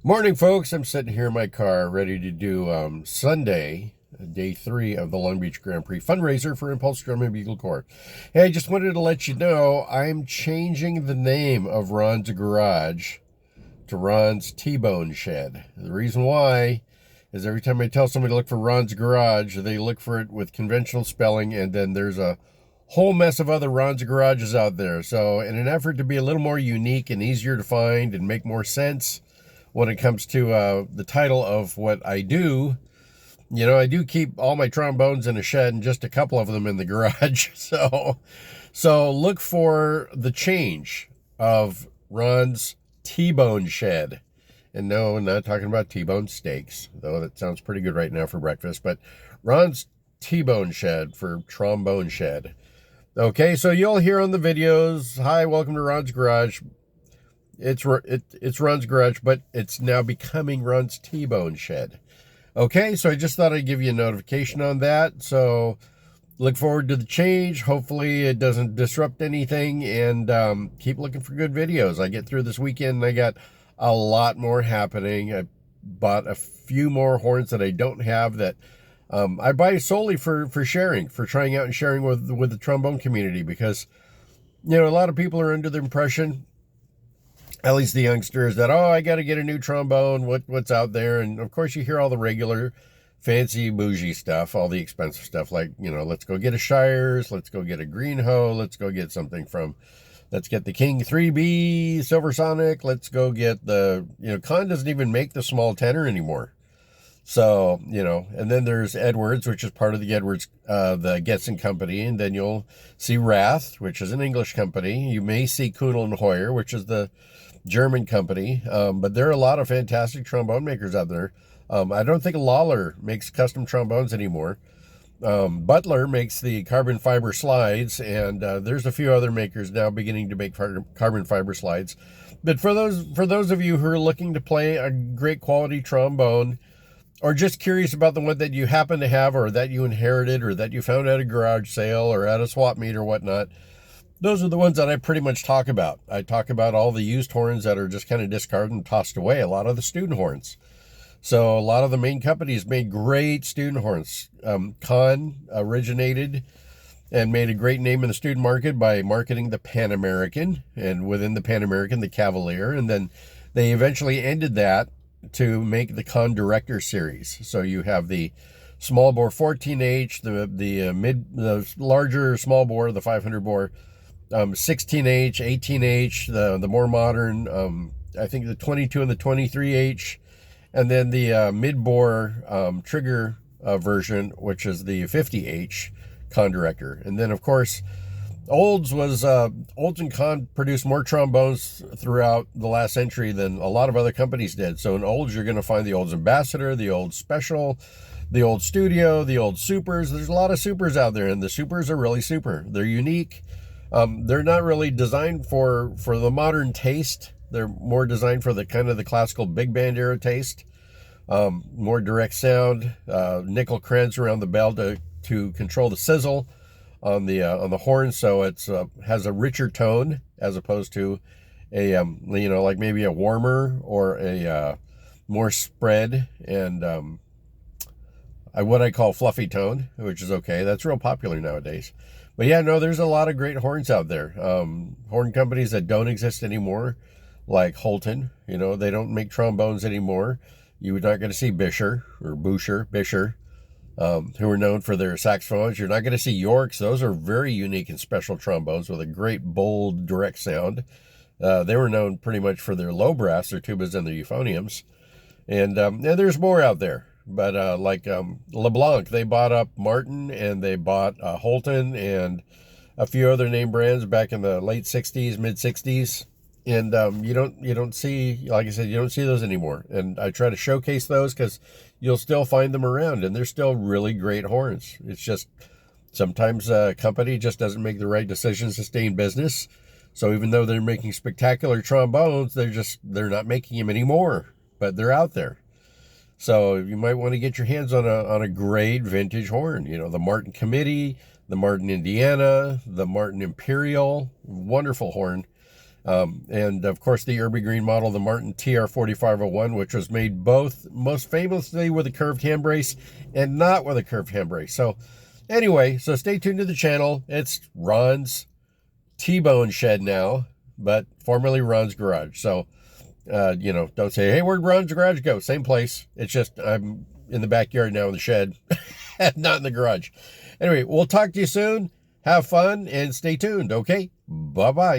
Morning, folks. I'm sitting here in my car ready to do Sunday, day 3 of the Long Beach Grand Prix fundraiser for Impulse Drum and Bugle Corps. Hey, I just wanted to let you know I'm changing the name of Ron's Garage to Ron's T-Bone Shed. The reason why is every time I tell somebody to look for Ron's Garage, they look for it with conventional spelling, and then there's a whole mess of other Ron's Garages out there. So in an effort to be a little more unique and easier to find and make more sense when it comes to the title of what I do, I do keep all my trombones in a shed and just a couple of them in the garage. So look for the change of Ron's T-Bone Shed. And no, I'm not talking about T-bone steaks, though that sounds pretty good right now for breakfast, but Ron's T-Bone Shed for Trombone Shed. Okay, so you'll hear on the videos, hi, welcome to Ron's Garage. It's Ron's Garage, but it's now becoming Ron's T-Bone Shed. Okay, so I just thought I'd give you a notification on that. So look forward to the change. Hopefully it doesn't disrupt anything, and keep looking for good videos. I get through this weekend and I got a lot more happening. I bought a few more horns that I don't have that I buy solely for sharing, for trying out and sharing with the trombone community, because a lot of people are under the impression, at least the youngsters, that, oh, I got to get a new trombone, what's out there. And of course you hear all the regular fancy bougie stuff, all the expensive stuff, like, let's go get a Shires, let's go get a Green Hoe, let's go get something from, let's get the King 3B Silver Sonic, let's go get the, Con doesn't even make the small tenor anymore. So, and then there's Edwards, which is part of the Edwards, the Getson company. And then you'll see Rath, which is an English company. You may see Kunel and Hoyer, which is the German company. But there are a lot of fantastic trombone makers out there. I don't think Lawler makes custom trombones anymore. Butler makes the carbon fiber slides, and there's a few other makers now beginning to make carbon fiber slides. But for those of you who are looking to play a great quality trombone, or just curious about the one that you happen to have, or that you inherited, or that you found at a garage sale or at a swap meet or whatnot, those are the ones that I pretty much talk about. I talk about all the used horns that are just kind of discarded and tossed away, a lot of the student horns. So a lot of the main companies made great student horns. Con originated and made a great name in the student market by marketing the Pan American, and within the Pan American, the Cavalier. And then they eventually ended that to make the Con Director series. So you have the small bore 14H, the larger small bore, the 500 bore, 16H, 18H, the more modern, I think the 22 and the 23H, and then the mid bore trigger version, which is the 50H Con Director. And then of course Olds and Con produced more trombones throughout the last century than a lot of other companies did. So in Olds, you're going to find the Olds Ambassador, the Olds Special, the Olds Studio, the Olds Supers. There's a lot of supers out there, and the supers are really super. They're unique. They're not really designed for the modern taste. They're more designed for the kind of the classical big band era taste. More direct sound, nickel creds around the bell to control the sizzle on the horn, so it's has a richer tone as opposed to a like maybe a warmer or a more spread and what I call fluffy tone, which is okay. That's real popular nowadays. But yeah, no, there's a lot of great horns out there. Horn companies that don't exist anymore, like Holton. They don't make trombones anymore. You're not going to see Bisher or Bisher, who are known for their saxophones. You're not going to see Yorks. Those are very unique and special trombones with a great, bold, direct sound. They were known pretty much for their low brass, their tubas, and their euphoniums. And there's more out there. But like LeBlanc, they bought up Martin, and they bought Holton and a few other name brands back in the late 60s, mid 60s. And you don't see, like I said, you don't see those anymore. And I try to showcase those because you'll still find them around, and they're still really great horns. It's just sometimes a company just doesn't make the right decisions to stay in business. So even though they're making spectacular trombones, they're not making them anymore, but they're out there. So you might want to get your hands on a great vintage horn. The Martin Committee, the Martin Indiana, the Martin Imperial, wonderful horn. And of course the Irby Green model, the Martin TR4501, which was made both most famously with a curved hand brace and not with a curved hand brace. So anyway, so stay tuned to the channel. It's Ron's TBone shed now, but formerly Ron's garage. So, you know, don't say, hey, where'd Ron's garage go? Same place. It's just I'm in the backyard now in the shed, not in the garage. Anyway, we'll talk to you soon. Have fun and stay tuned, okay? Bye-bye.